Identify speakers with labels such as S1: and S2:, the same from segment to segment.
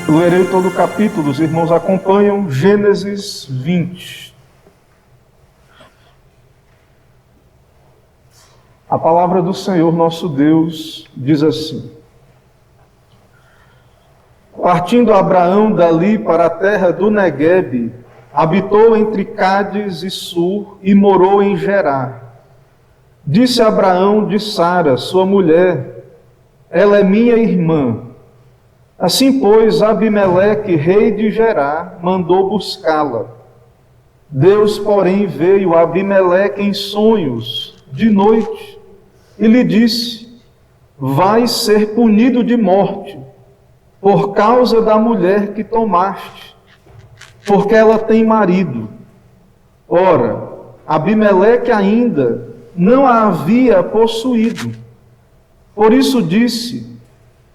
S1: Eu lerei todo o capítulo, os irmãos acompanham, Gênesis 20. A palavra do Senhor nosso Deus diz assim: Partindo Abraão dali para a terra do Neguebe, habitou entre Cádiz e Sur e morou em Gerar. Disse Abraão de Sara, sua mulher: ela é minha irmã. Assim, pois, Abimeleque, rei de Gerar, mandou buscá-la. Deus, porém, veio a Abimeleque em sonhos, de noite, e lhe disse: vais ser punido de morte, por causa da mulher que tomaste, porque ela tem marido. Ora, Abimeleque ainda não a havia possuído. Por isso disse: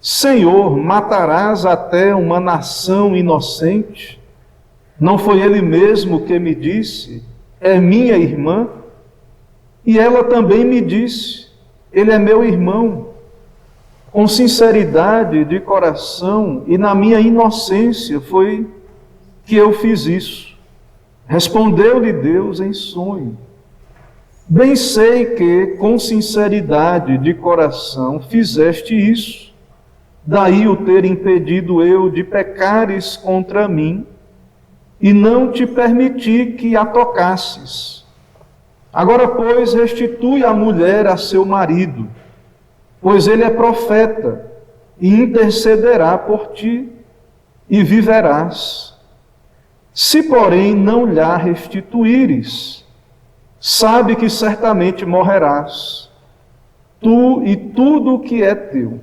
S1: Senhor, matarás até uma nação inocente? Não foi ele mesmo que me disse: é minha irmã? E ela também me disse: ele é meu irmão. Com sinceridade de coração e na minha inocência foi que eu fiz isso. Respondeu-lhe Deus em sonho: bem sei que com sinceridade de coração fizeste isso. Daí o ter impedido eu de pecares contra mim, e não te permiti que a tocasses. Agora, pois, restitui a mulher a seu marido, pois ele é profeta, e intercederá por ti, e viverás. Se, porém, não lhe restituíres, sabe que certamente morrerás, tu e tudo o que é teu.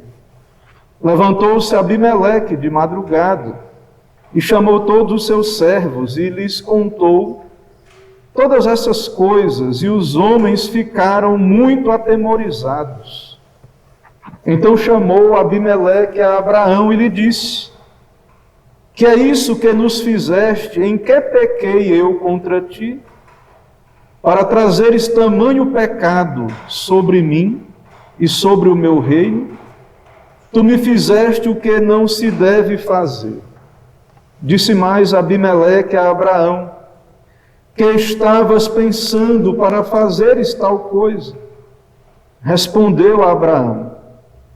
S1: Levantou-se Abimeleque de madrugada e chamou todos os seus servos e lhes contou todas essas coisas, e os homens ficaram muito atemorizados. Então chamou Abimeleque a Abraão e lhe disse: que é isso que nos fizeste? Em que pequei eu contra ti, para trazeres tamanho pecado sobre mim e sobre o meu reino? Tu me fizeste o que não se deve fazer. Disse mais Abimeleque a Abraão: que estavas pensando para fazeres tal coisa? Respondeu Abraão: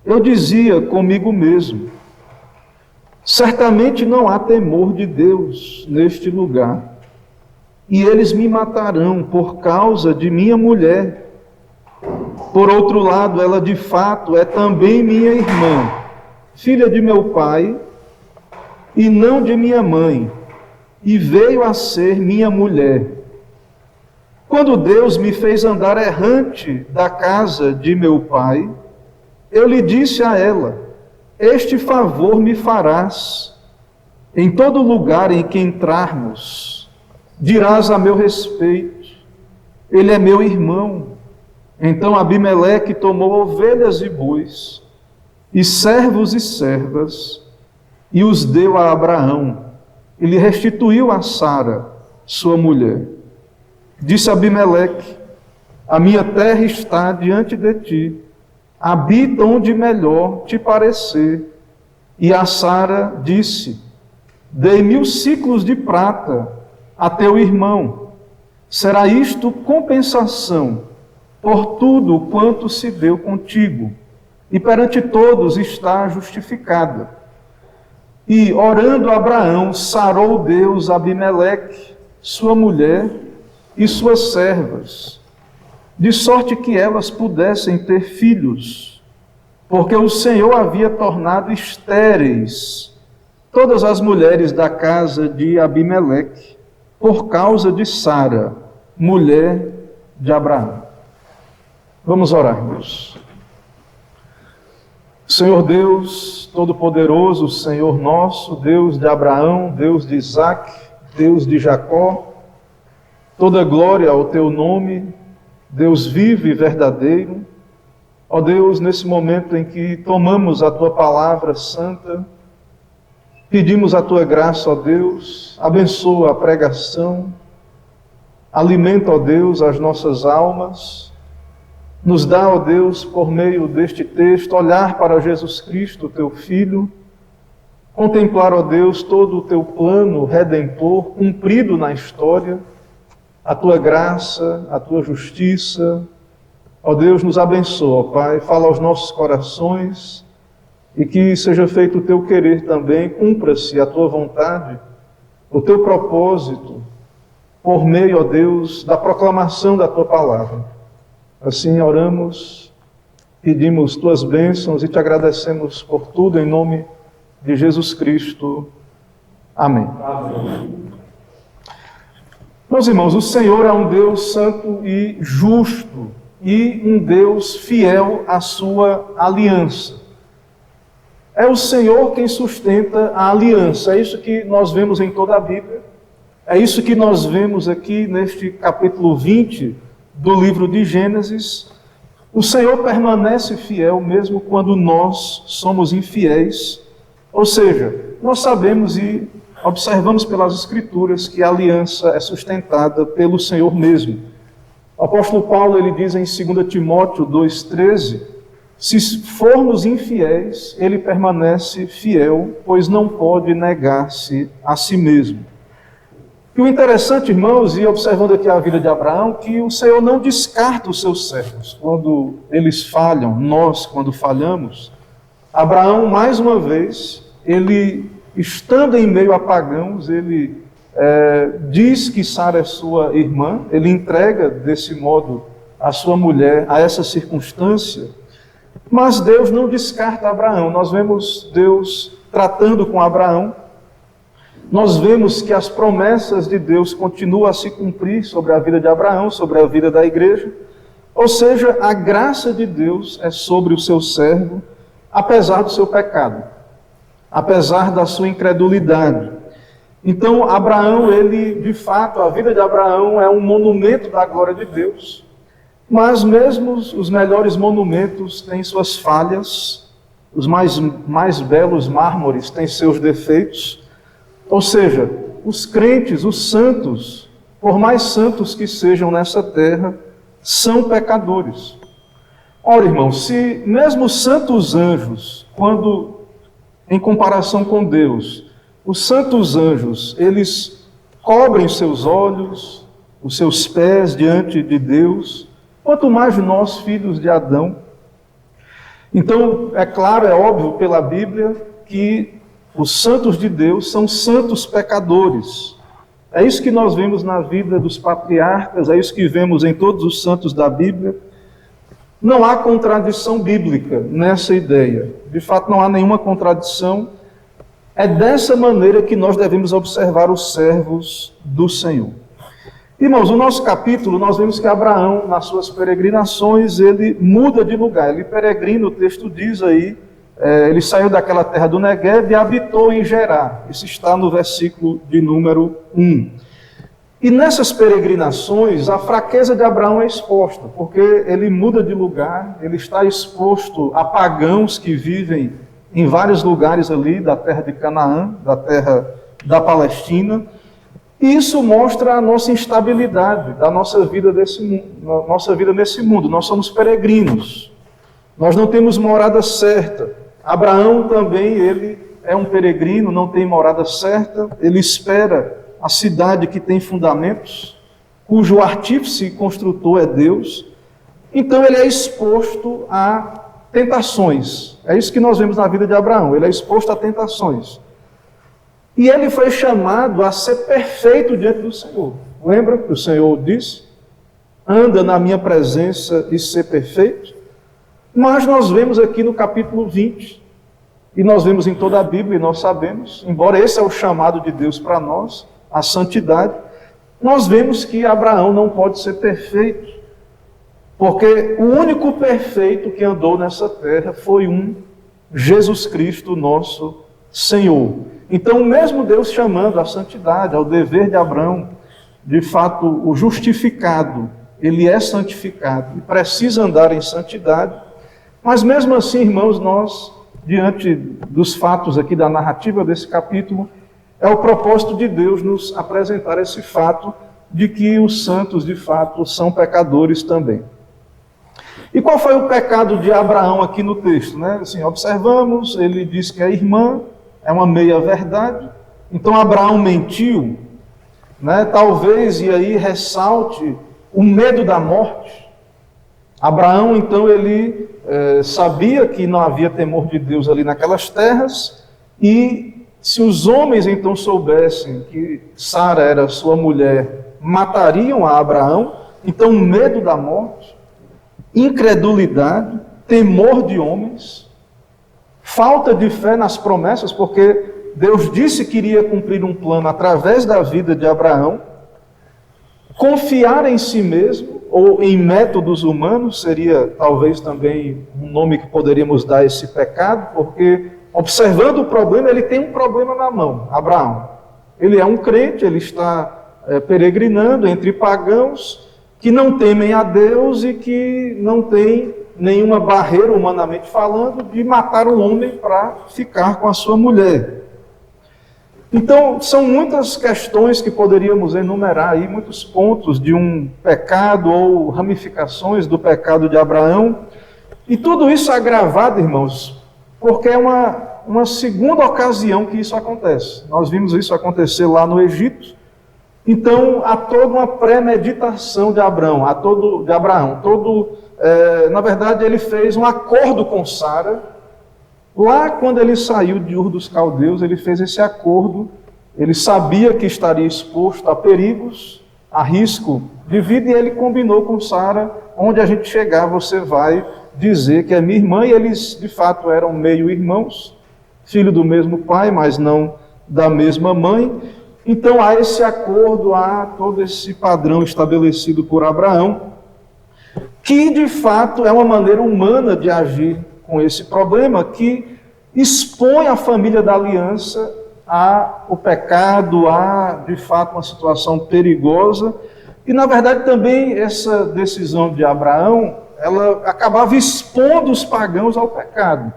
S1: eu dizia comigo mesmo: certamente não há temor de Deus neste lugar, e eles me matarão por causa de minha mulher. Por outro lado, ela de fato é também minha irmã, filha de meu pai, e não de minha mãe, e veio a ser minha mulher. Quando Deus me fez andar errante da casa de meu pai, eu lhe disse a ela: este favor me farás. Em todo lugar em que entrarmos, dirás a meu respeito: ele é meu irmão. Então Abimeleque tomou ovelhas e bois, e servos e servas, e os deu a Abraão, e lhe restituiu a Sara, sua mulher. Disse Abimeleque: a minha terra está diante de ti, habita onde melhor te parecer. E a Sara disse: dei 1000 siclos de prata a teu irmão. Será isto compensação por tudo quanto se deu contigo, e perante todos está justificada. E, orando Abraão, sarou Deus Abimeleque, sua mulher e suas servas, de sorte que elas pudessem ter filhos, porque o Senhor havia tornado estéreis todas as mulheres da casa de Abimeleque, por causa de Sara, mulher de Abraão. Vamos orar, irmãos. Senhor Deus Todo-Poderoso, Senhor nosso, Deus de Abraão, Deus de Isaque, Deus de Jacó, toda glória ao teu nome, Deus vivo e verdadeiro. Ó Deus, nesse momento em que tomamos a tua palavra santa, pedimos a tua graça, ó Deus, abençoa a pregação, alimenta, ó Deus, as nossas almas. Nos dá, ó Deus, por meio deste texto, olhar para Jesus Cristo, teu Filho, contemplar, ó Deus, todo o teu plano redentor cumprido na história, a tua graça, a tua justiça. Ó Deus, nos abençoa, ó Pai, fala aos nossos corações e que seja feito o teu querer também, cumpra-se a tua vontade, o teu propósito, por meio, ó Deus, da proclamação da tua palavra. Assim oramos, pedimos tuas bênçãos e te agradecemos por tudo em nome de Jesus Cristo. Amém. Amém. Meus irmãos, o Senhor é um Deus santo e justo e um Deus fiel à sua aliança. É o Senhor quem sustenta a aliança. É isso que nós vemos em toda a Bíblia. É isso que nós vemos aqui neste capítulo 20 do livro de Gênesis. O Senhor permanece fiel mesmo quando nós somos infiéis. Ou seja, nós sabemos e observamos pelas Escrituras que a aliança é sustentada pelo Senhor mesmo. O apóstolo Paulo, ele diz em 2 Timóteo 2,13, se formos infiéis, ele permanece fiel, pois não pode negar-se a si mesmo. E o interessante, irmãos, e observando aqui a vida de Abraão, que o Senhor não descarta os seus servos quando eles falham, nós quando falhamos. Abraão, mais uma vez, ele, estando em meio a pagãos, ele diz que Sara é sua irmã, ele entrega desse modo a sua mulher a essa circunstância, mas Deus não descarta Abraão. Nós vemos Deus tratando com Abraão, nós vemos que as promessas de Deus continuam a se cumprir sobre a vida de Abraão, sobre a vida da igreja, ou seja, a graça de Deus é sobre o seu servo, apesar do seu pecado, apesar da sua incredulidade. Então, Abraão, ele, de fato, a vida de Abraão é um monumento da glória de Deus, mas mesmo os melhores monumentos têm suas falhas, os mais belos mármores têm seus defeitos, ou seja, os crentes, os santos, por mais santos que sejam nessa terra, são pecadores. Ora, irmãos, se mesmo os santos anjos, quando em comparação com Deus, os santos anjos, eles cobrem seus olhos, os seus pés diante de Deus, quanto mais nós, filhos de Adão. Então, é claro, é óbvio pela Bíblia que os santos de Deus são santos pecadores. É isso que nós vemos na vida dos patriarcas, é isso que vemos em todos os santos da Bíblia. Não há contradição bíblica nessa ideia. De fato, não há nenhuma contradição. É dessa maneira que nós devemos observar os servos do Senhor. Irmãos, no nosso capítulo, nós vemos que Abraão, nas suas peregrinações, ele muda de lugar. Ele peregrina, o texto diz aí, ele saiu daquela terra do Negueb e habitou em Gerar. Isso está no versículo de número 1. E nessas peregrinações, a fraqueza de Abraão é exposta, porque ele muda de lugar, ele está exposto a pagãos que vivem em vários lugares ali da terra de Canaã, da terra da Palestina. E isso mostra a nossa instabilidade da nossa vida nesse mundo. Nós somos peregrinos, nós não temos morada certa. Abraão também, ele é um peregrino, não tem morada certa, ele espera a cidade que tem fundamentos, cujo artífice e construtor é Deus. Então ele é exposto a tentações. É isso que nós vemos na vida de Abraão, ele é exposto a tentações. E ele foi chamado a ser perfeito diante do Senhor. Lembra que o Senhor disse? Anda na minha presença e ser perfeito. Mas nós vemos aqui no capítulo 20, e nós vemos em toda a Bíblia, e nós sabemos, embora esse é o chamado de Deus para nós, a santidade, nós vemos que Abraão não pode ser perfeito, porque o único perfeito que andou nessa terra foi Jesus Cristo, nosso Senhor. Então, mesmo Deus chamando a santidade, ao dever de Abraão, de fato, o justificado, ele é santificado e precisa andar em santidade. Mas mesmo assim, irmãos, nós, diante dos fatos aqui da narrativa desse capítulo, é o propósito de Deus nos apresentar esse fato de que os santos, de fato, são pecadores também. E qual foi o pecado de Abraão aqui no texto, né? Assim, observamos, ele diz que a irmã é uma meia-verdade. Então Abraão mentiu, né? Talvez, e aí ressalte o medo da morte. Abraão, então, ele sabia que não havia temor de Deus ali naquelas terras, e se os homens então soubessem que Sara era sua mulher, matariam a Abraão. Então, medo da morte, incredulidade, temor de homens, falta de fé nas promessas, porque Deus disse que iria cumprir um plano através da vida de Abraão. Confiar em si mesmo, ou em métodos humanos, seria talvez também um nome que poderíamos dar a esse pecado, porque observando o problema, ele tem um problema na mão, Abraão. Ele é um crente, ele está peregrinando entre pagãos que não temem a Deus e que não tem nenhuma barreira, humanamente falando, de matar um homem para ficar com a sua mulher. Então, são muitas questões que poderíamos enumerar aí, muitos pontos de um pecado ou ramificações do pecado de Abraão. E tudo isso agravado, irmãos, porque é uma segunda ocasião que isso acontece. Nós vimos isso acontecer lá no Egito. Então, há toda uma premeditação de Abraão. Na verdade, ele fez um acordo com Sara. Lá, quando ele saiu de Ur dos Caldeus, ele fez esse acordo. Ele sabia que estaria exposto a perigos, a risco de vida, e ele combinou com Sara: onde a gente chegar, você vai dizer que é minha irmã. E eles, de fato, eram meio-irmãos, filho do mesmo pai, mas não da mesma mãe. Então, há esse acordo, há todo esse padrão estabelecido por Abraão, que, de fato, é uma maneira humana de agir com esse problema, que expõe a família da aliança ao pecado, a, de fato, uma situação perigosa. E, na verdade, também essa decisão de Abraão, ela acabava expondo os pagãos ao pecado,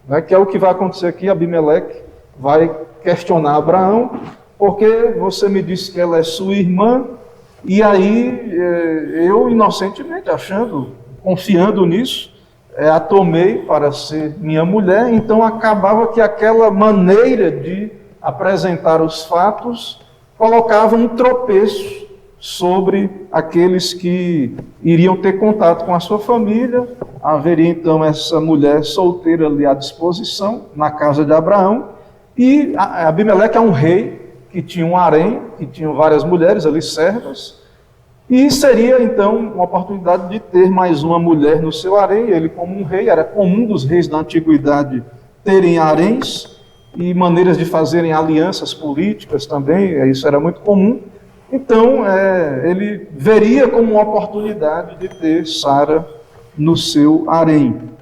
S1: né? Que é o que vai acontecer aqui. Abimeleque vai questionar Abraão: porque você me disse que ela é sua irmã, e aí eu, inocentemente, confiando nisso, a tomei para ser minha mulher. Então acabava que aquela maneira de apresentar os fatos colocava um tropeço sobre aqueles que iriam ter contato com a sua família. Haveria então essa mulher solteira ali à disposição, na casa de Abraão, e Abimeleque é um rei que tinha um harém, que tinha várias mulheres ali, servas, e seria então uma oportunidade de ter mais uma mulher no seu harém. Ele, como um rei, era comum dos reis da antiguidade terem haréns e maneiras de fazerem alianças políticas também, isso era muito comum. Então, ele veria como uma oportunidade de ter Sara no seu harém.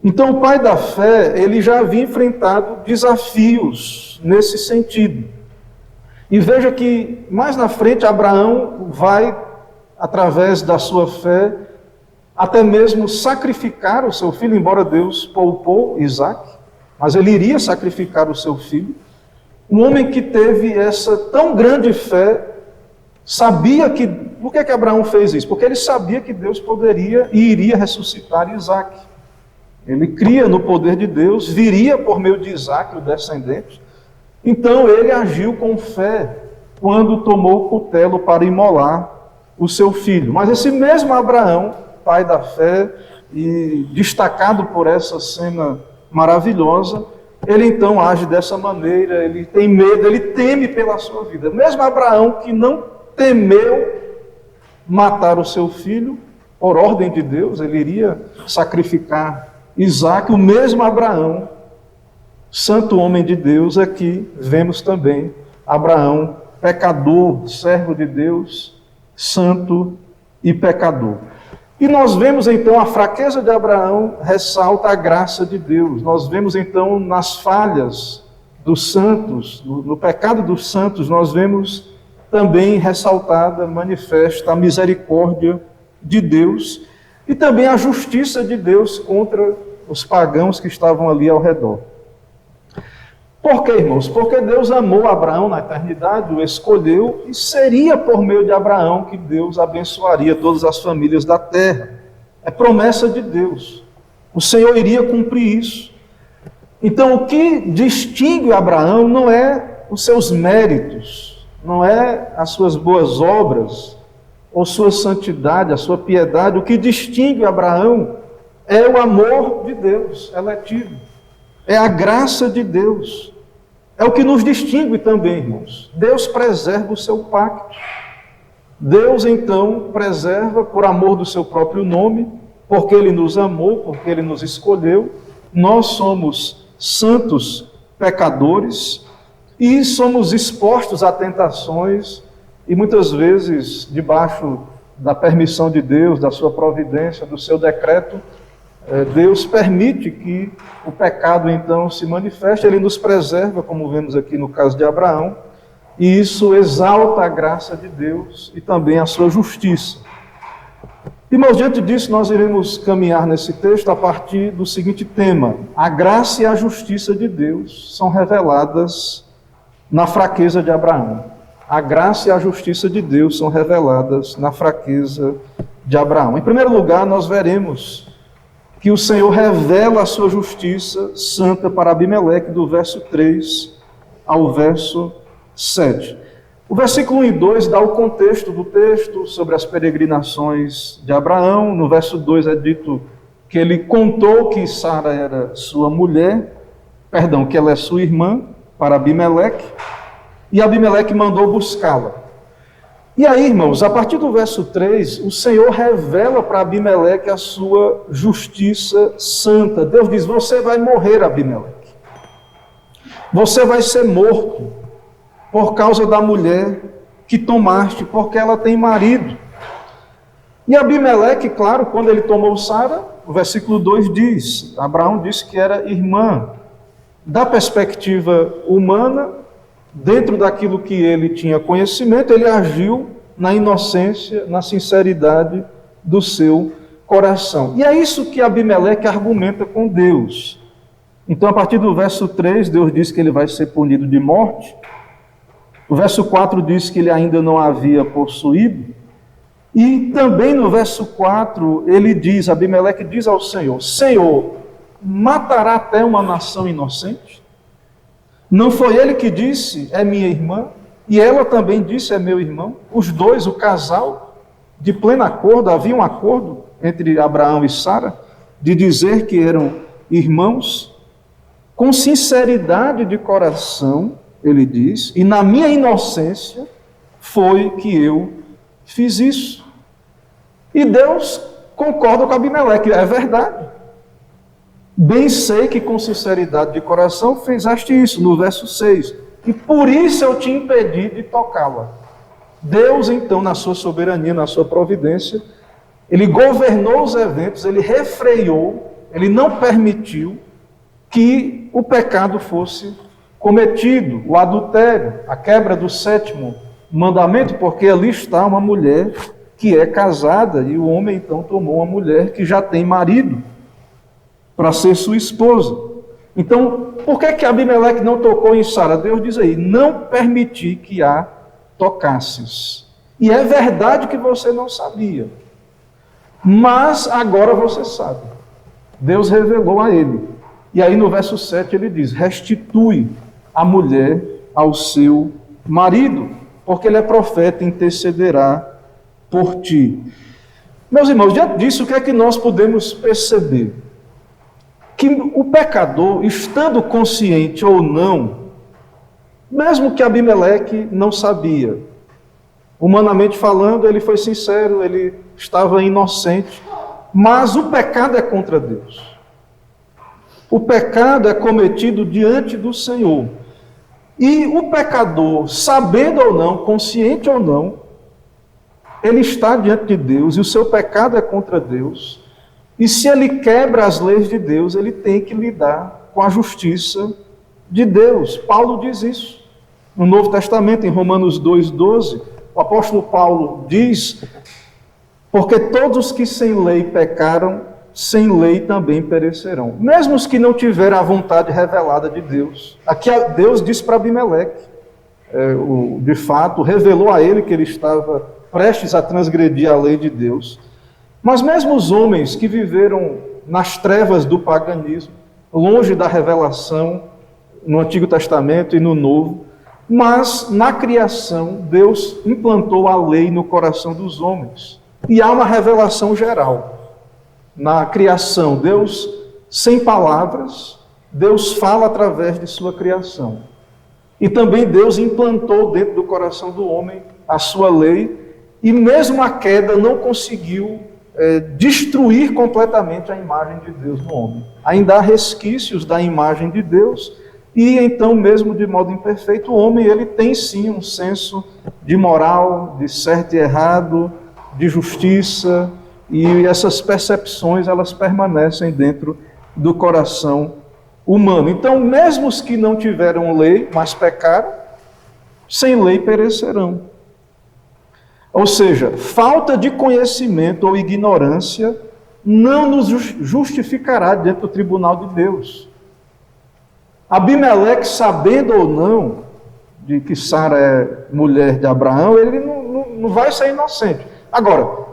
S1: Então, o pai da fé, ele já havia enfrentado desafios nesse sentido. E veja que, mais na frente, Abraão vai, através da sua fé, até mesmo sacrificar o seu filho, embora Deus poupou Isaque, mas ele iria sacrificar o seu filho. Um homem que teve essa tão grande fé, sabia que... Por que Abraão fez isso? Porque ele sabia que Deus poderia e iria ressuscitar Isaque. Ele cria no poder de Deus, viria por meio de Isaque, o descendente. Então ele agiu com fé quando tomou o cutelo para imolar o seu filho. Mas esse mesmo Abraão, pai da fé, e destacado por essa cena maravilhosa, ele então age dessa maneira, ele tem medo, ele teme pela sua vida. Mesmo Abraão, que não temeu matar o seu filho, por ordem de Deus, ele iria sacrificar Isaque. O mesmo Abraão, santo homem de Deus, aqui vemos também Abraão, pecador, servo de Deus, santo e pecador. E nós vemos então a fraqueza de Abraão ressalta a graça de Deus. Nós vemos então nas falhas dos santos, no pecado dos santos, nós vemos também ressaltada, manifesta a misericórdia de Deus e também a justiça de Deus contra os pagãos que estavam ali ao redor. Por quê, irmãos? Porque Deus amou Abraão na eternidade, o escolheu, e seria por meio de Abraão que Deus abençoaria todas as famílias da terra. É promessa de Deus. O Senhor iria cumprir isso. Então, o que distingue Abraão não é os seus méritos, não é as suas boas obras, ou sua santidade, a sua piedade. O que distingue Abraão é o amor de Deus eletivo, é a graça de Deus. É o que nos distingue também, irmãos. Deus preserva o seu pacto. Deus, então, preserva por amor do seu próprio nome, porque Ele nos amou, porque Ele nos escolheu. Nós somos santos pecadores e somos expostos a tentações e muitas vezes, debaixo da permissão de Deus, da sua providência, do seu decreto, Deus permite que o pecado então se manifeste. Ele nos preserva, como vemos aqui no caso de Abraão, e isso exalta a graça de Deus e também a sua justiça. Irmãos, diante disso, nós iremos caminhar nesse texto a partir do seguinte tema: a graça e a justiça de Deus são reveladas na fraqueza de Abraão. A graça e a justiça de Deus são reveladas na fraqueza de Abraão. Em primeiro lugar, nós veremos que o Senhor revela a sua justiça santa para Abimeleque, do verso 3 ao verso 7. O versículo 1 e 2 dá o contexto do texto sobre as peregrinações de Abraão. No verso 2 é dito que ele contou que Sara era sua mulher, que ela é sua irmã, para Abimeleque, e Abimeleque mandou buscá-la. E aí, irmãos, a partir do verso 3, o Senhor revela para Abimeleque a sua justiça santa. Deus diz: você vai morrer, Abimeleque. Você vai ser morto por causa da mulher que tomaste, porque ela tem marido. E Abimeleque, claro, quando ele tomou Sara, o versículo 2 diz, Abraão disse que era irmã. Da perspectiva humana, dentro daquilo que ele tinha conhecimento, ele agiu na inocência, na sinceridade do seu coração. E é isso que Abimeleque argumenta com Deus. Então, a partir do verso 3, Deus diz que ele vai ser punido de morte. O verso 4 diz que ele ainda não havia possuído. E também no verso 4, ele diz, Abimeleque diz ao Senhor: Senhor, matará até uma nação inocente? Não foi ele que disse, é minha irmã, e ela também disse, é meu irmão? Os dois, o casal, de pleno acordo, havia um acordo entre Abraão e Sara, de dizer que eram irmãos, com sinceridade de coração, ele diz, e na minha inocência foi que eu fiz isso. E Deus concorda com Abimeleque, é verdade. Bem sei que com sinceridade de coração fizeste isso, no verso 6. E por isso eu te impedi de tocá-la. Deus, então, na sua soberania, na sua providência, ele governou os eventos, ele refreou, ele não permitiu que o pecado fosse cometido, o adultério, a quebra do 7º mandamento, porque ali está uma mulher que é casada, e o homem então tomou uma mulher que já tem marido para ser sua esposa. Então, por que Abimeleque não tocou em Sara? Deus diz aí: não permiti que a tocasses. E é verdade que você não sabia, mas agora você sabe. Deus revelou a ele. E aí no verso 7 ele diz: restitui a mulher ao seu marido, porque ele é profeta e intercederá por ti. Meus irmãos, diante disso, o que é que nós podemos perceber? Que o pecador, estando consciente ou não, mesmo que Abimeleque não sabia, humanamente falando, ele foi sincero, ele estava inocente, mas o pecado é contra Deus. O pecado é cometido diante do Senhor. E o pecador, sabendo ou não, consciente ou não, ele está diante de Deus e o seu pecado é contra Deus. E se ele quebra as leis de Deus, ele tem que lidar com a justiça de Deus. Paulo diz isso no Novo Testamento, em Romanos 2,12. O apóstolo Paulo diz: porque todos os que sem lei pecaram, sem lei também perecerão. Mesmo os que não tiveram a vontade revelada de Deus. Aqui Deus diz para Abimeleque, de fato, revelou a ele que ele estava prestes a transgredir a lei de Deus. Mas mesmo os homens que viveram nas trevas do paganismo, longe da revelação no Antigo Testamento e no Novo, mas na criação Deus implantou a lei no coração dos homens. E há uma revelação geral. Na criação, Deus, sem palavras, Deus fala através de sua criação. E também Deus implantou dentro do coração do homem a sua lei, e mesmo a queda não conseguiu destruir completamente a imagem de Deus no homem. Ainda há resquícios da imagem de Deus, e então, mesmo de modo imperfeito, o homem ele tem sim um senso de moral, de certo e errado, de justiça, e essas percepções elas permanecem dentro do coração humano. Então, mesmo os que não tiveram lei, mas pecaram, sem lei perecerão. Ou seja, falta de conhecimento ou ignorância não nos justificará diante do tribunal de Deus. Abimeleque, sabendo ou não de que Sara é mulher de Abraão, ele não vai ser inocente. Agora,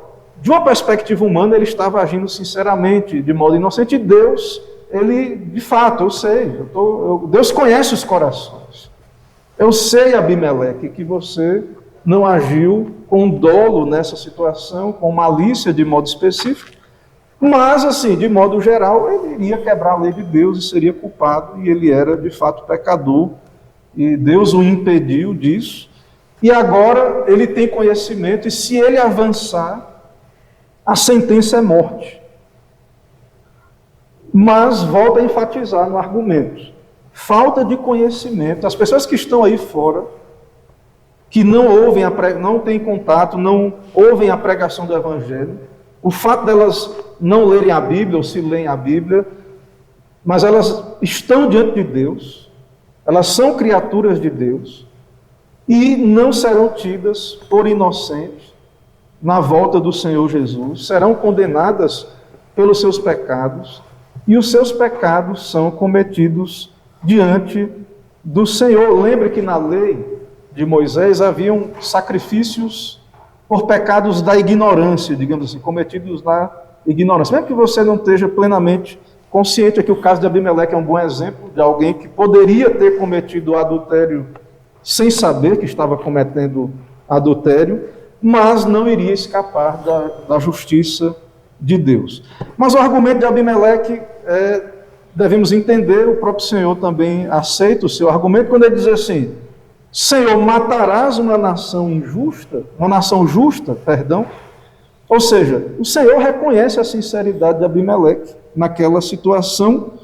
S1: de uma perspectiva humana, ele estava agindo sinceramente, de modo inocente, e Deus, ele, de fato, eu sei, Deus conhece os corações. Eu sei, Abimeleque, que você não agiu com dolo nessa situação, com malícia de modo específico, mas, assim, de modo geral, ele iria quebrar a lei de Deus e seria culpado, e ele era, de fato, pecador, e Deus o impediu disso, e agora ele tem conhecimento, e se ele avançar, a sentença é morte. Mas volta a enfatizar no argumento, falta de conhecimento. As pessoas que estão aí fora, que não têm contato, não ouvem a pregação do Evangelho, o fato delas não lerem a Bíblia, ou se leem a Bíblia, mas elas estão diante de Deus, elas são criaturas de Deus, e não serão tidas por inocentes na volta do Senhor Jesus, serão condenadas pelos seus pecados, e os seus pecados são cometidos diante do Senhor. Lembre que na lei de Moisés haviam sacrifícios por pecados da ignorância, digamos assim, cometidos na ignorância. Mesmo que você não esteja plenamente consciente, aqui o caso de Abimeleque é um bom exemplo de alguém que poderia ter cometido adultério sem saber que estava cometendo adultério, mas não iria escapar da justiça de Deus. Mas o argumento de Abimeleque, devemos entender, o próprio Senhor também aceita o seu argumento, quando ele diz assim: Senhor, matarás uma nação injusta, uma nação justa, perdão. Ou seja, o Senhor reconhece a sinceridade de Abimeleque naquela situação,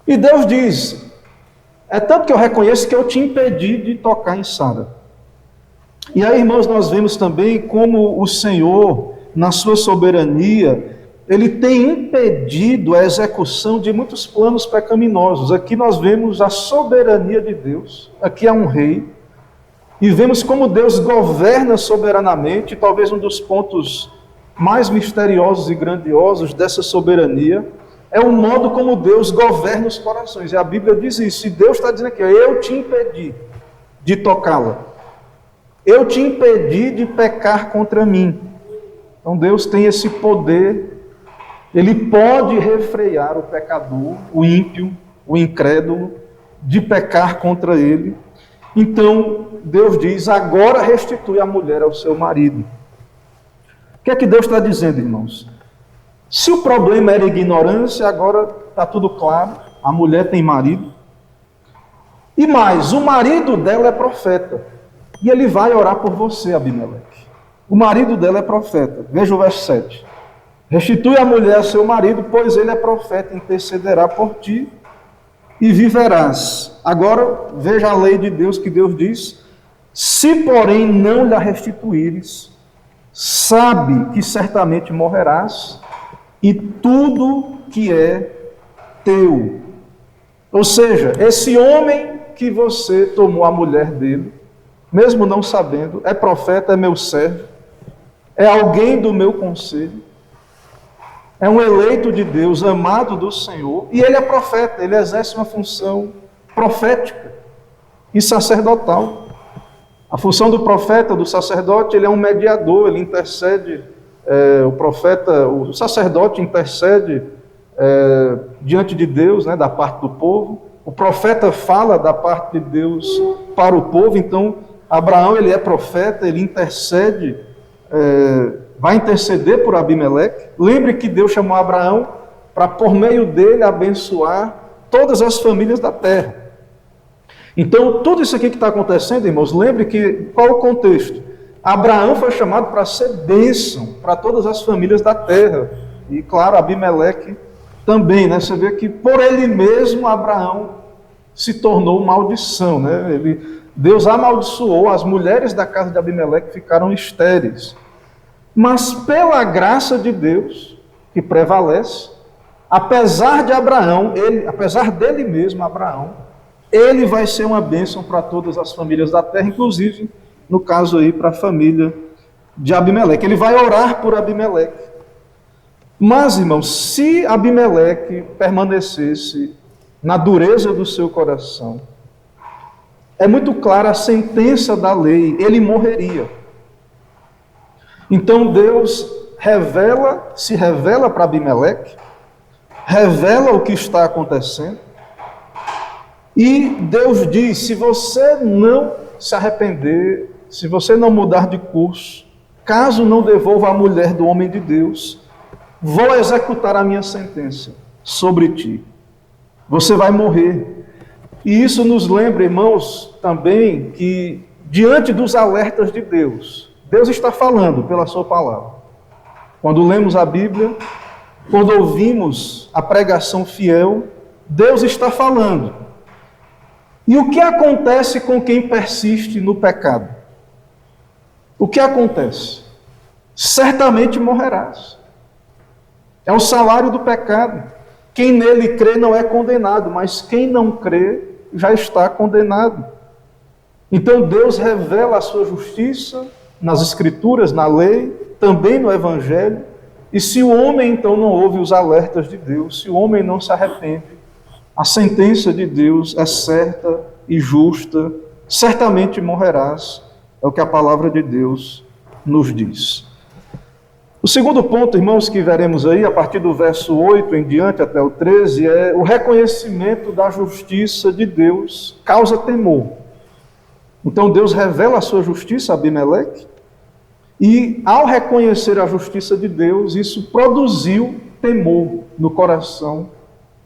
S1: e Deus diz: é tanto que eu reconheço que eu te impedi de tocar em Sara. E aí, irmãos, nós vemos também como o Senhor, na sua soberania, ele tem impedido a execução de muitos planos pecaminosos. Aqui nós vemos a soberania de Deus. Aqui há um rei. E vemos como Deus governa soberanamente. Talvez um dos pontos mais misteriosos e grandiosos dessa soberania é o modo como Deus governa os corações. E a Bíblia diz isso. E Deus está dizendo aqui: eu te impedi de tocá-la. Eu te impedi de pecar contra mim. Então Deus tem esse poder. Ele pode refrear o pecador, o ímpio, o incrédulo, de pecar contra ele. Então, Deus diz: agora restitui a mulher ao seu marido. O que é que Deus está dizendo, irmãos? Se o problema era ignorância, agora está tudo claro. A mulher tem marido. E mais, o marido dela é profeta. E ele vai orar por você, Abimeleque. O marido dela é profeta. Veja o verso 7. Restitui a mulher a seu marido, pois ele é profeta, intercederá por ti e viverás. Agora, veja a lei de Deus, que Deus diz: se porém não lhe restituíres, sabe que certamente morrerás, e tudo que é teu. Ou seja, esse homem que você tomou a mulher dele, mesmo não sabendo, é profeta, é meu servo, é alguém do meu conselho, é um eleito de Deus, amado do Senhor, e ele é profeta, ele exerce uma função profética e sacerdotal. A função do profeta, do sacerdote, ele é um mediador, ele intercede, o sacerdote intercede diante de Deus, né, da parte do povo. O profeta fala da parte de Deus para o povo. Então, Abraão, ele é profeta, ele intercede, vai interceder por Abimeleque. Lembre que Deus chamou Abraão para, por meio dele, abençoar todas as famílias da terra. Então, tudo isso aqui que está acontecendo, irmãos, lembre que, qual o contexto? Abraão foi chamado para ser bênção para todas as famílias da terra. E, claro, Abimeleque também, né? Você vê que por ele mesmo, Abraão se tornou maldição, né? Deus amaldiçoou, as mulheres da casa de Abimeleque ficaram estéreis. Mas pela graça de Deus, que prevalece, apesar de Abraão, apesar dele mesmo, Abraão, ele vai ser uma bênção para todas as famílias da terra, inclusive, no caso aí, para a família de Abimeleque. Ele vai orar por Abimeleque. Mas, irmãos, se Abimeleque permanecesse na dureza do seu coração, é muito clara a sentença da lei, ele morreria. Então Deus se revela para Abimeleque, revela o que está acontecendo, e Deus diz: se você não se arrepender, se você não mudar de curso, caso não devolva a mulher do homem de Deus, vou executar a minha sentença sobre ti. Você vai morrer. E isso nos lembra, irmãos, também que diante dos alertas de Deus, Deus está falando pela sua palavra. Quando lemos a Bíblia, quando ouvimos a pregação fiel, Deus está falando. E o que acontece com quem persiste no pecado? O que acontece? Certamente morrerás. É o salário do pecado. Quem nele crê não é condenado, mas quem não crê já está condenado. Então Deus revela a sua justiça nas Escrituras, na lei, também no Evangelho. E se o homem então não ouve os alertas de Deus, se o homem não se arrepende, a sentença de Deus é certa e justa, certamente morrerás, é o que a palavra de Deus nos diz. O segundo ponto, irmãos, que veremos aí, a partir do verso 8 em diante até o 13, é o reconhecimento da justiça de Deus causa temor. Então Deus revela a sua justiça a Abimeleque, e ao reconhecer a justiça de Deus, isso produziu temor no coração,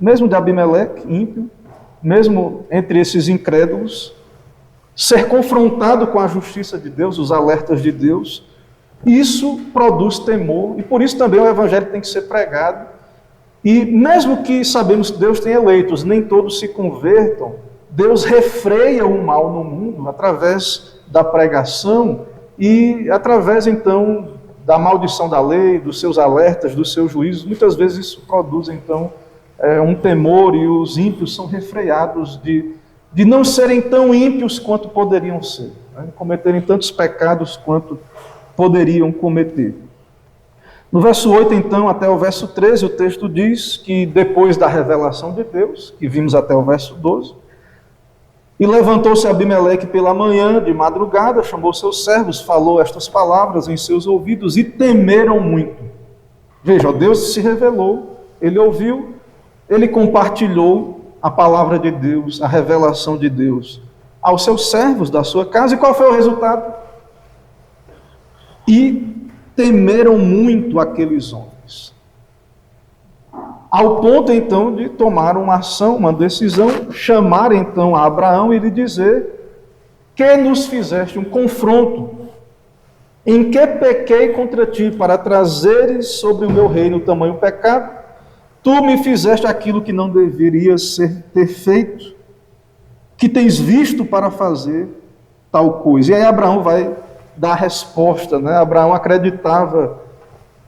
S1: mesmo de Abimeleque, ímpio, mesmo entre esses incrédulos, ser confrontado com a justiça de Deus, os alertas de Deus. Isso produz temor, e por isso também o Evangelho tem que ser pregado. E mesmo que sabemos que Deus tem eleitos, nem todos se convertam, Deus refreia o mal no mundo através da pregação e através então da maldição da lei, dos seus alertas, dos seus juízos. Muitas vezes isso produz então um temor, e os ímpios são refreados de não serem tão ímpios quanto poderiam ser, né? Cometerem tantos pecados quanto poderiam cometer. No verso 8, então, até o verso 13, o texto diz que depois da revelação de Deus, que vimos até o verso 12, e levantou-se Abimeleque pela manhã, de madrugada, chamou seus servos, falou estas palavras em seus ouvidos, e temeram muito. Veja, Deus se revelou, ele ouviu, ele compartilhou a palavra de Deus, a revelação de Deus aos seus servos da sua casa, e qual foi o resultado? E temeram muito aqueles homens, ao ponto então de tomar uma ação, uma decisão, chamar então a Abraão e lhe dizer: que nos fizeste um confronto, em que pequei contra ti, para trazeres sobre o meu reino tamanho pecado? Tu me fizeste aquilo que não deverias ter feito, que tens visto para fazer tal coisa. E aí Abraão vai dar a resposta, né? Abraão acreditava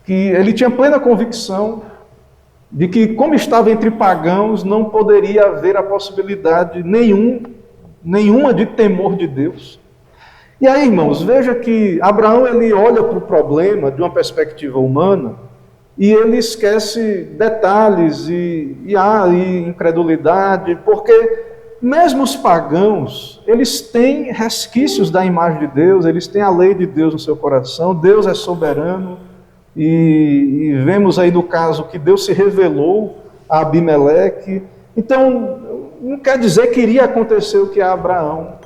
S1: que ele tinha plena convicção de que, como estava entre pagãos, não poderia haver a possibilidade nenhuma de temor de Deus. E aí, irmãos, veja que Abraão ele olha para o problema de uma perspectiva humana, e ele esquece detalhes e incredulidade, porque mesmo os pagãos, eles têm resquícios da imagem de Deus, eles têm a lei de Deus no seu coração, Deus é soberano, e vemos aí no caso que Deus se revelou a Abimeleque. Então, não quer dizer que iria acontecer o que Abraão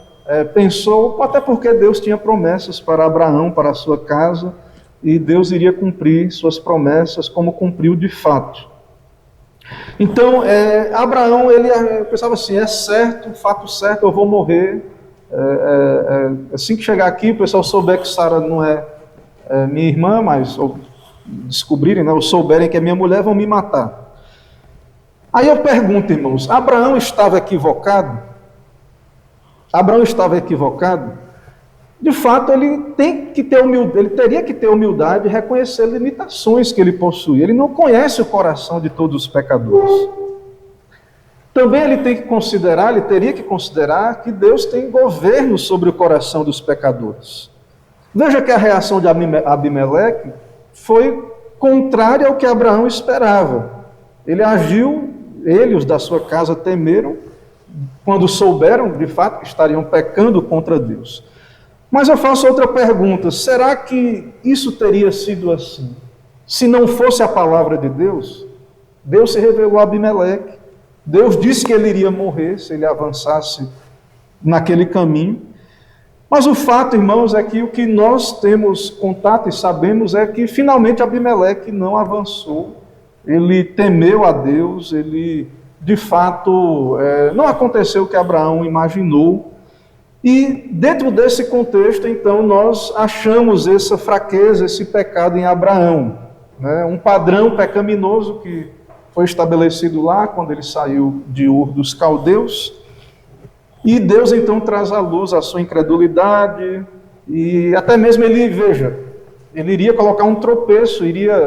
S1: pensou, até porque Deus tinha promessas para Abraão, para a sua casa, e Deus iria cumprir suas promessas como cumpriu de fato. Então, Abraão, ele pensava assim, é certo, fato certo, eu vou morrer. Assim que chegar aqui, o pessoal souber que Sara não é minha irmã, mas ou descobrirem, ou souberem que é minha mulher, vão me matar. Aí eu pergunto, irmãos, Abraão estava equivocado? Abraão estava equivocado? De fato, ele teria que ter humildade e reconhecer limitações que ele possui. Ele não conhece o coração de todos os pecadores. Também ele teria que considerar que Deus tem governo sobre o coração dos pecadores. Veja que a reação de Abimeleque foi contrária ao que Abraão esperava. Ele agiu, os da sua casa temeram, quando souberam, de fato, que estariam pecando contra Deus. Mas eu faço outra pergunta, será que isso teria sido assim? Se não fosse a palavra de Deus, Deus se revelou a Abimeleque, Deus disse que ele iria morrer se ele avançasse naquele caminho. Mas o fato, irmãos, é que o que nós temos contato e sabemos é que finalmente Abimeleque não avançou, ele temeu a Deus, ele de fato não aconteceu o que Abraão imaginou. E dentro desse contexto, então, nós achamos essa fraqueza, esse pecado em Abraão, né? Um padrão pecaminoso que foi estabelecido lá quando ele saiu de Ur dos Caldeus. E Deus então traz à luz a sua incredulidade e até mesmo ele iria colocar um tropeço,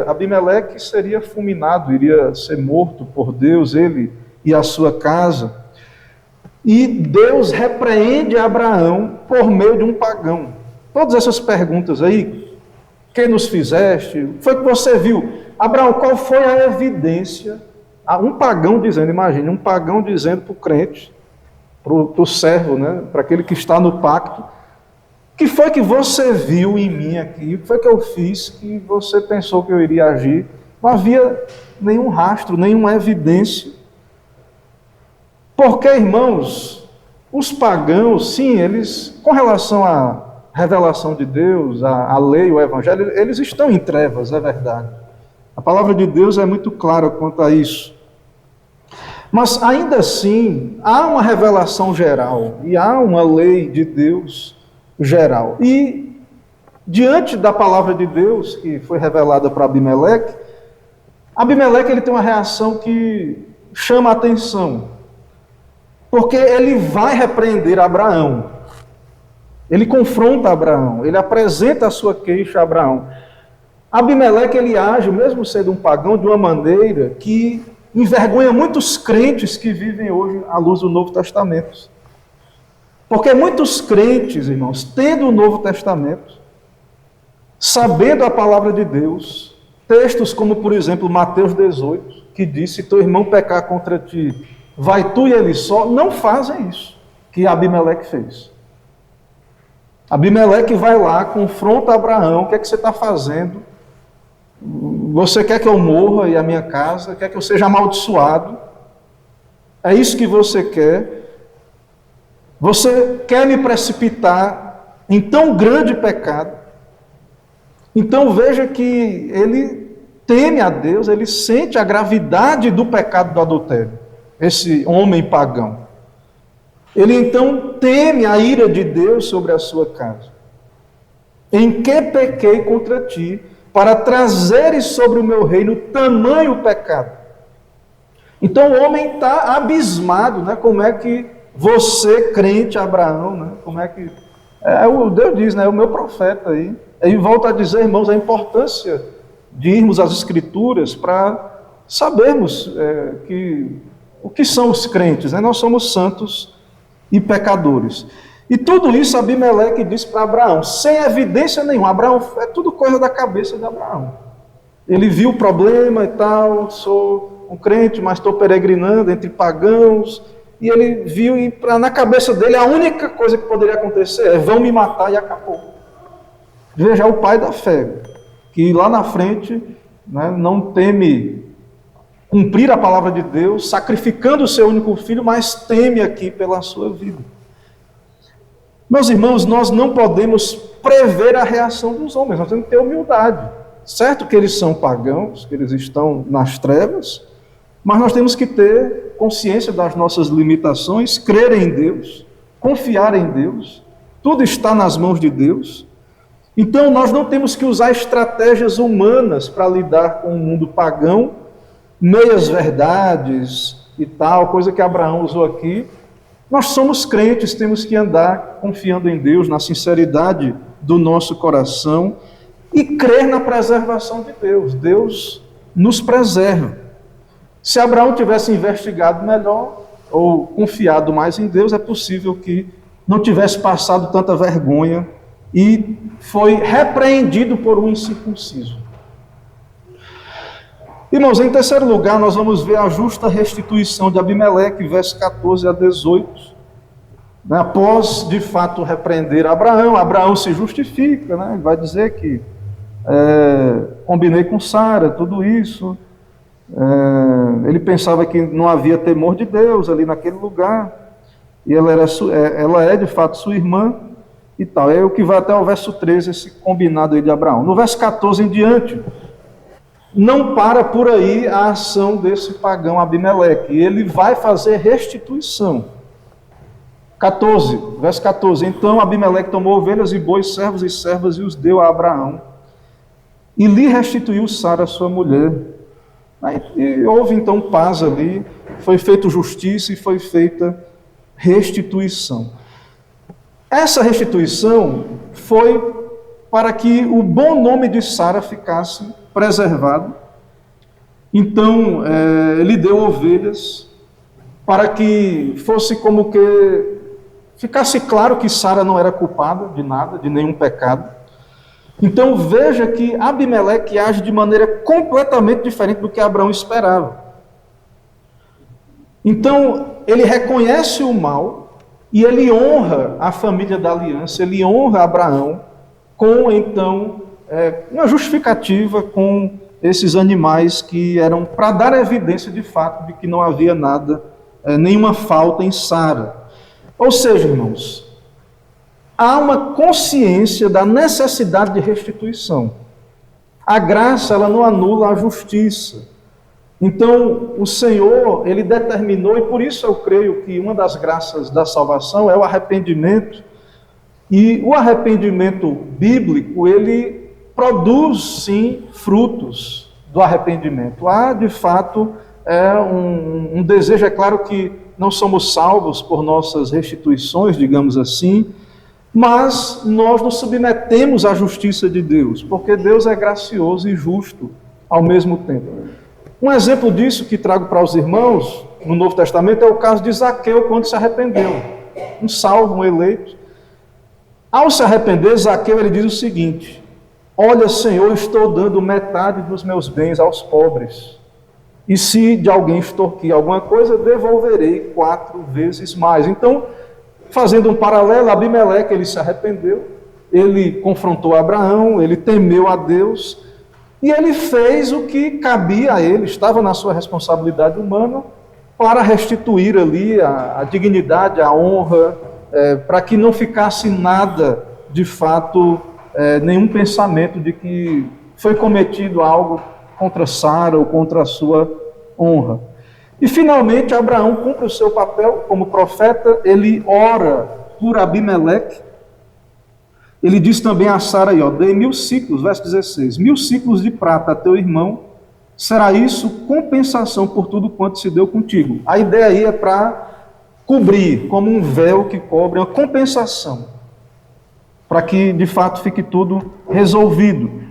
S1: Abimeleque seria fulminado, iria ser morto por Deus, ele e a sua casa. E Deus repreende Abraão por meio de um pagão. Todas essas perguntas aí, que nos fizeste, foi que você viu? Abraão, qual foi a evidência? Um pagão dizendo, imagine, um pagão dizendo para o crente, para o servo, né, para aquele que está no pacto, que foi que você viu em mim aqui? O que foi que eu fiz que você pensou que eu iria agir? Não havia nenhum rastro, nenhuma evidência. Porque, irmãos, os pagãos, sim, eles, com relação à revelação de Deus, à lei, o evangelho, eles estão em trevas, é verdade. A palavra de Deus é muito clara quanto a isso. Mas, ainda assim, há uma revelação geral e há uma lei de Deus geral. E, diante da palavra de Deus, que foi revelada para Abimeleque ele tem uma reação que chama a atenção. Porque ele vai repreender Abraão. Ele confronta Abraão, ele apresenta a sua queixa a Abraão. Abimeleque, ele age, mesmo sendo um pagão, de uma maneira que envergonha muitos crentes que vivem hoje à luz do Novo Testamento. Porque muitos crentes, irmãos, tendo o Novo Testamento, sabendo a palavra de Deus, textos como, por exemplo, Mateus 18, que diz, se teu irmão pecar contra ti, vai tu e ele só, não fazem isso que Abimeleque fez. Abimeleque vai lá, confronta Abraão, o que é que você está fazendo? Você quer que eu morra e a minha casa? Quer que eu seja amaldiçoado? É isso que você quer? Você quer me precipitar em tão grande pecado? Então veja que ele teme a Deus, ele sente a gravidade do pecado do adultério. Esse homem pagão. Ele então teme a ira de Deus sobre a sua casa. Em que pequei contra ti, para trazeres sobre o meu reino tamanho pecado? Então o homem está abismado, né? Como é que você, crente Abraão, né? Como é que... Deus diz, né? O meu profeta aí. Ele volta a dizer, irmãos, a importância de irmos às Escrituras para sabermos o que são os crentes, né? Nós somos santos e pecadores. E tudo isso Abimeleque disse para Abraão, sem evidência nenhuma. Abraão, é tudo coisa da cabeça de Abraão. Ele viu o problema e tal, sou um crente, mas estou peregrinando entre pagãos. E ele viu, e na cabeça dele, a única coisa que poderia acontecer é, vão me matar e acabou. Veja, o pai da fé, que lá na frente, né, não teme cumprir a palavra de Deus, sacrificando o seu único filho, mas teme aqui pela sua vida. Meus irmãos, nós não podemos prever a reação dos homens, nós temos que ter humildade. Certo que eles são pagãos, que eles estão nas trevas, mas nós temos que ter consciência das nossas limitações, crer em Deus, confiar em Deus, tudo está nas mãos de Deus. Então nós não temos que usar estratégias humanas para lidar com o mundo pagão, meias verdades e tal, coisa que Abraão usou aqui. Nós somos crentes, temos que andar confiando em Deus, na sinceridade do nosso coração e crer na preservação de Deus. Deus nos preserva. Se Abraão tivesse investigado melhor ou confiado mais em Deus, é possível que não tivesse passado tanta vergonha e foi repreendido por um incircunciso. Irmãos, em terceiro lugar, nós vamos ver a justa restituição de Abimeleque, versos 14 a 18. Após, de fato, repreender Abraão, Abraão se justifica, né? Vai dizer que combinei com Sara, tudo isso. Ele pensava que não havia temor de Deus ali naquele lugar, e ela é de fato sua irmã, e tal. É o que vai até o verso 13, esse combinado aí de Abraão. No verso 14 em diante, não para por aí a ação desse pagão Abimeleque, ele vai fazer restituição. 14, verso 14, então Abimeleque tomou ovelhas e bois, servos e servas, e os deu a Abraão, e lhe restituiu Sara, sua mulher. E houve então paz ali, foi feita justiça e foi feita restituição. Essa restituição foi para que o bom nome de Sara ficasse preservado. Então, ele deu ovelhas para que fosse como que ficasse claro que Sara não era culpada de nada, de nenhum pecado. Então veja que Abimeleque age de maneira completamente diferente do que Abraão esperava. Então ele reconhece o mal e ele honra a família da aliança, ele honra Abraão com então uma justificativa com esses animais que eram para dar evidência de fato de que não havia nada, nenhuma falta em Sara. Ou seja, irmãos, há uma consciência da necessidade de restituição. A graça, ela não anula a justiça. Então, o Senhor, Ele determinou, e por isso eu creio que uma das graças da salvação é o arrependimento. E o arrependimento bíblico, ele produz, sim, frutos do arrependimento. Há, de fato, um desejo, é claro que não somos salvos por nossas restituições, digamos assim, mas nós nos submetemos à justiça de Deus, porque Deus é gracioso e justo ao mesmo tempo. Um exemplo disso que trago para os irmãos no Novo Testamento é o caso de Zaqueu, quando se arrependeu. Um salvo, um eleito. Ao se arrepender, Zaqueu ele diz o seguinte: olha, Senhor, estou dando metade dos meus bens aos pobres. E se de alguém extorquir alguma coisa, devolverei 4 vezes mais. Então, fazendo um paralelo, Abimeleque, ele se arrependeu, ele confrontou Abraão, ele temeu a Deus, e ele fez o que cabia a ele, estava na sua responsabilidade humana, para restituir ali a dignidade, a honra, para que não ficasse nada, de fato, nenhum pensamento de que foi cometido algo contra Sara ou contra a sua honra. E finalmente Abraão cumpre o seu papel como profeta, ele ora por Abimeleque. Ele diz também a Sara aí, dei 1000 ciclos, verso 16, 1000 ciclos de prata a teu irmão, será isso compensação por tudo quanto se deu contigo. A ideia aí é para cobrir, como um véu que cobre, uma compensação, para que de fato fique tudo resolvido.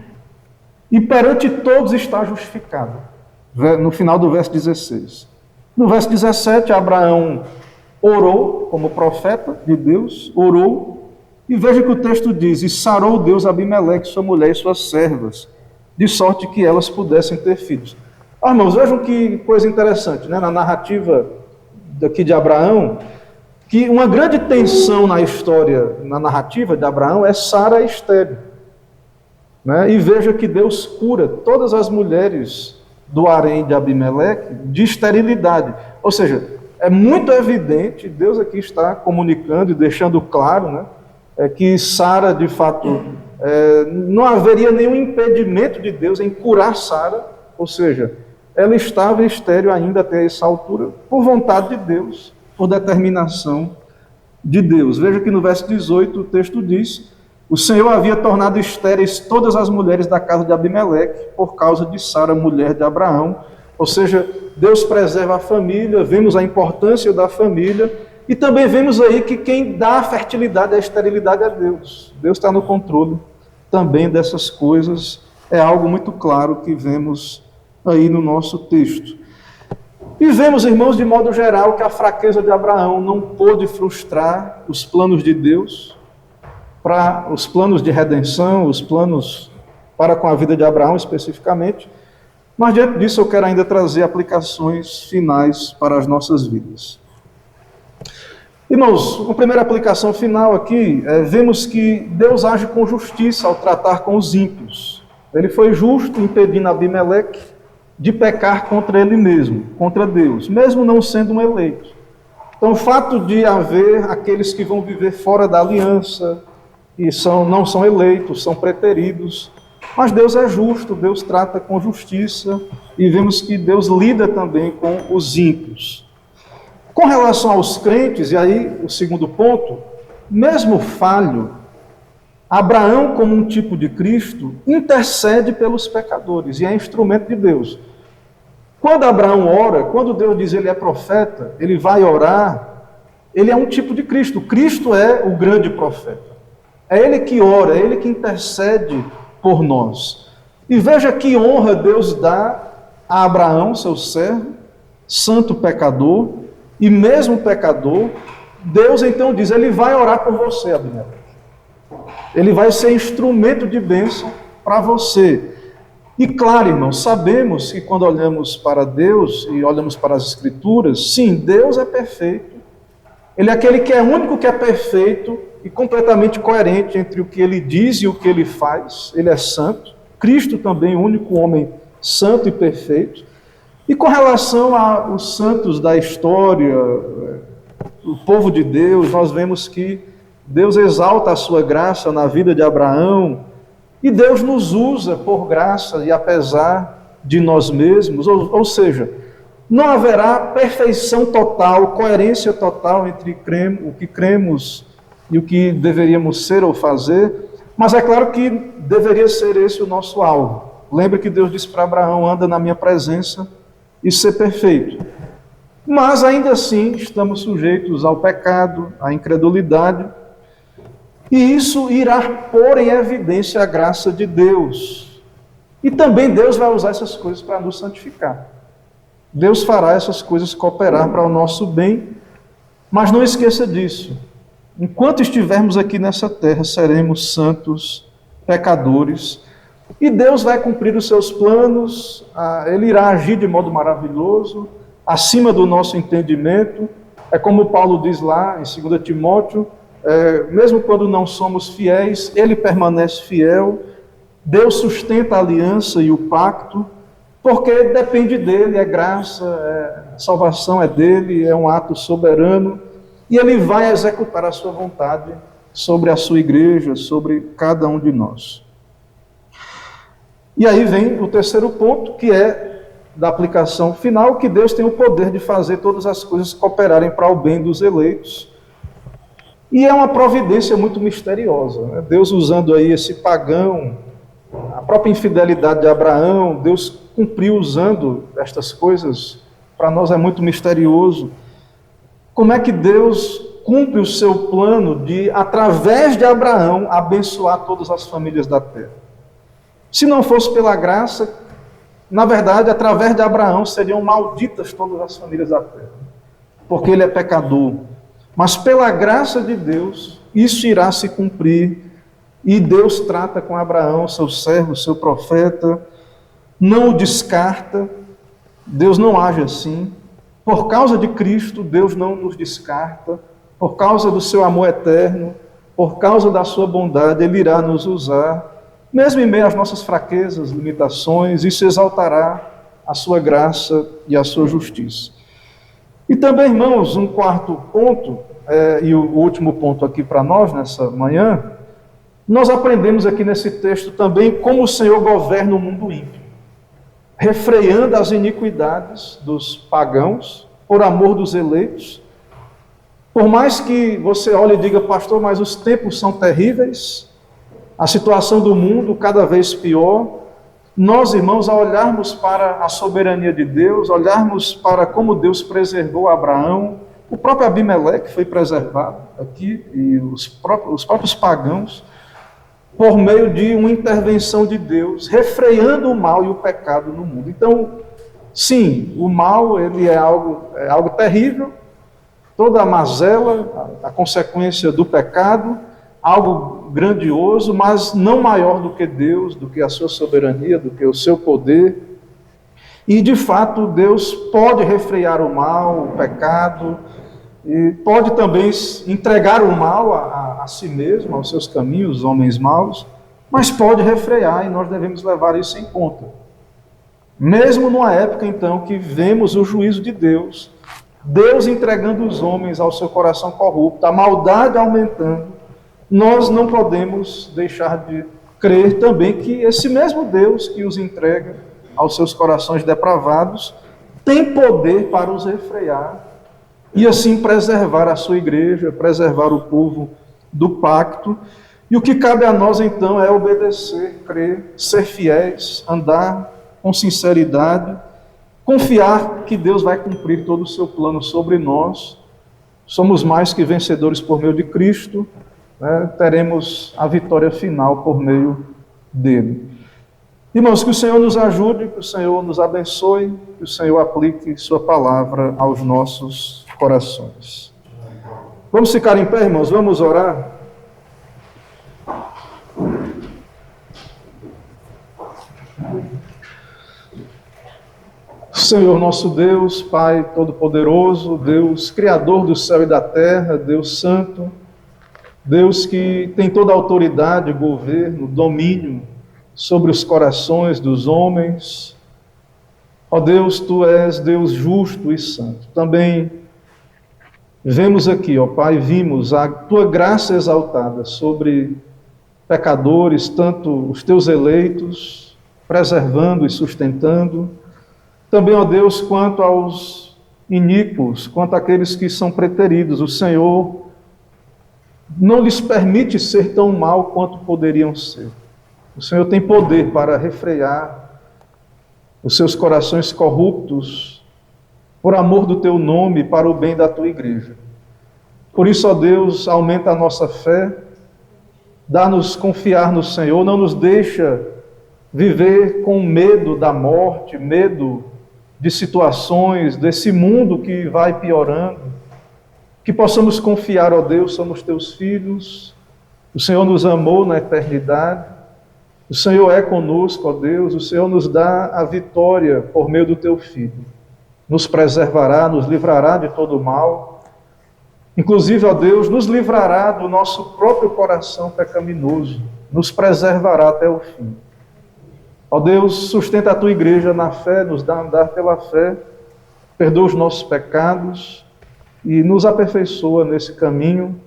S1: E perante todos está justificado, no final do verso 16. No verso 17, Abraão orou como profeta de Deus, orou, e veja que o texto diz, e sarou Deus Abimeleque, sua mulher e suas servas, de sorte que elas pudessem ter filhos. Irmãos, vejam que coisa interessante, né? Na narrativa daqui de Abraão, que uma grande tensão na história, na narrativa de Abraão, é Sara estéril. Né? E veja que Deus cura todas as mulheres do harém de Abimeleque de esterilidade. Ou seja, é muito evidente, Deus aqui está comunicando e deixando claro, né, que Sara, de fato, não haveria nenhum impedimento de Deus em curar Sara, ou seja, ela estava estéril ainda até essa altura, por vontade de Deus, por determinação de Deus. Veja que no verso 18 o texto diz: o Senhor havia tornado estéreis todas as mulheres da casa de Abimeleque, por causa de Sara, mulher de Abraão. Ou seja, Deus preserva a família, vemos a importância da família, e também vemos aí que quem dá a fertilidade e a esterilidade é Deus. Deus está no controle também dessas coisas, é algo muito claro que vemos aí no nosso texto. E vemos, irmãos, de modo geral, que a fraqueza de Abraão não pôde frustrar os planos de Deus, para os planos de redenção, os planos para com a vida de Abraão especificamente. Mas diante disso eu quero ainda trazer aplicações finais para as nossas vidas. Irmãos, a primeira aplicação final aqui, vemos que Deus age com justiça ao tratar com os ímpios. Ele foi justo impedindo Abimeleque de pecar contra ele mesmo, contra Deus, mesmo não sendo um eleito. Então o fato de haver aqueles que vão viver fora da aliança, e não são eleitos, são preteridos, mas Deus é justo, Deus trata com justiça, e vemos que Deus lida também com os ímpios. Com relação aos crentes, e aí o segundo ponto, mesmo falho, Abraão, como um tipo de Cristo, intercede pelos pecadores, e é instrumento de Deus. Quando Abraão ora, quando Deus diz ele é profeta, ele vai orar, ele é um tipo de Cristo. Cristo é o grande profeta. É ele que ora, é ele que intercede por nós. E veja que honra Deus dá a Abraão, seu servo, santo pecador, e mesmo pecador, Deus então diz, ele vai orar por você, Abimeleque. Ele vai ser instrumento de bênção para você. E claro, irmãos, sabemos que quando olhamos para Deus e olhamos para as Escrituras, sim, Deus é perfeito. Ele é aquele que é único que é perfeito e completamente coerente entre o que ele diz e o que ele faz. Ele é santo. Cristo também, o único homem santo e perfeito. E com relação aos santos da história, o povo de Deus, nós vemos que Deus exalta a sua graça na vida de Abraão, e Deus nos usa por graça e apesar de nós mesmos, ou seja, não haverá perfeição total, coerência total entre o que cremos e o que deveríamos ser ou fazer, mas é claro que deveria ser esse o nosso alvo. Lembre que Deus disse para Abraão, anda na minha presença e ser perfeito. Mas ainda assim estamos sujeitos ao pecado, à incredulidade, e isso irá pôr em evidência a graça de Deus. E também Deus vai usar essas coisas para nos santificar. Deus fará essas coisas cooperar para o nosso bem, mas não esqueça disso. Enquanto estivermos aqui nessa terra, seremos santos pecadores, e Deus vai cumprir os seus planos, Ele irá agir de modo maravilhoso, acima do nosso entendimento. É como Paulo diz lá em 2 Timóteo, mesmo quando não somos fiéis, Ele permanece fiel, Deus sustenta a aliança e o pacto, porque depende dEle, é graça, salvação é dEle, é um ato soberano, e Ele vai executar a sua vontade sobre a sua igreja, sobre cada um de nós. E aí vem o terceiro ponto, que é da aplicação final, que Deus tem o poder de fazer todas as coisas cooperarem para o bem dos eleitos. E é uma providência muito misteriosa, né? Deus usando aí esse pagão, a própria infidelidade de Abraão, Deus cumpriu usando estas coisas, para nós é muito misterioso. Como é que Deus cumpre o seu plano de, através de Abraão, abençoar todas as famílias da terra? Se não fosse pela graça, na verdade, através de Abraão seriam malditas todas as famílias da terra, porque ele é pecador. Mas pela graça de Deus, isso irá se cumprir, e Deus trata com Abraão, seu servo, seu profeta, não o descarta, Deus não age assim. Por causa de Cristo, Deus não nos descarta, por causa do seu amor eterno, por causa da sua bondade, Ele irá nos usar, mesmo em meio às nossas fraquezas, limitações, e se exaltará a sua graça e a sua justiça. E também, irmãos, um quarto ponto, e o último ponto aqui para nós nessa manhã, nós aprendemos aqui nesse texto também como o Senhor governa o mundo ímpio, refreando as iniquidades dos pagãos, por amor dos eleitos. Por mais que você olhe e diga, pastor, mas os tempos são terríveis, a situação do mundo cada vez pior, nós, irmãos, ao olharmos para a soberania de Deus, olharmos para como Deus preservou Abraão, o próprio Abimeleque foi preservado aqui, e os próprios pagãos, por meio de uma intervenção de Deus, refreando o mal e o pecado no mundo. Então, sim, o mal ele é algo terrível, toda a mazela, a consequência do pecado, algo grandioso, mas não maior do que Deus, do que a sua soberania, do que o seu poder. E, de fato, Deus pode refrear o mal, o pecado, e pode também entregar o mal a si mesmo, aos seus caminhos, os homens maus, mas pode refrear, e nós devemos levar isso em conta. Mesmo numa época, então, que vemos o juízo de Deus, Deus entregando os homens ao seu coração corrupto, a maldade aumentando, nós não podemos deixar de crer também que esse mesmo Deus que os entrega aos seus corações depravados tem poder para os refrear e assim preservar a sua igreja, preservar o povo do pacto. E o que cabe a nós então é obedecer, crer, ser fiéis, andar com sinceridade, confiar que Deus vai cumprir todo o seu plano sobre nós. Somos mais que vencedores por meio de Cristo, né? Teremos a vitória final por meio dele. Irmãos, que o Senhor nos ajude, que o Senhor nos abençoe, que o Senhor aplique sua palavra aos nossos corações. Vamos ficar em pé, irmãos, vamos orar. Senhor nosso Deus, Pai Todo-Poderoso, Deus Criador do céu e da terra, Deus Santo, Deus que tem toda a autoridade, governo, domínio sobre os corações dos homens. Ó Deus, Tu és Deus justo e santo. Também vemos aqui, ó Pai, vimos a Tua graça exaltada sobre pecadores, tanto os Teus eleitos, preservando e sustentando. Também, ó Deus, quanto aos iníquos, quanto àqueles que são preteridos, o Senhor não lhes permite ser tão mal quanto poderiam ser. O Senhor tem poder para refrear os seus corações corruptos por amor do Teu nome, para o bem da Tua igreja. Por isso, ó Deus, aumenta a nossa fé, dá-nos confiar no Senhor, não nos deixa viver com medo da morte, medo de situações, desse mundo que vai piorando, que possamos confiar, ó Deus, somos Teus filhos, o Senhor nos amou na eternidade, o Senhor é conosco, ó Deus, o Senhor nos dá a vitória por meio do Teu Filho, nos preservará, nos livrará de todo o mal, inclusive, ó Deus, nos livrará do nosso próprio coração pecaminoso, nos preservará até o fim. Ó Deus, sustenta a Tua igreja na fé, nos dá andar pela fé, perdoa os nossos pecados e nos aperfeiçoa nesse caminho.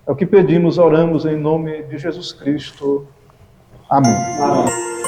S1: É o que pedimos, oramos em nome de Jesus Cristo. Amém. Amém.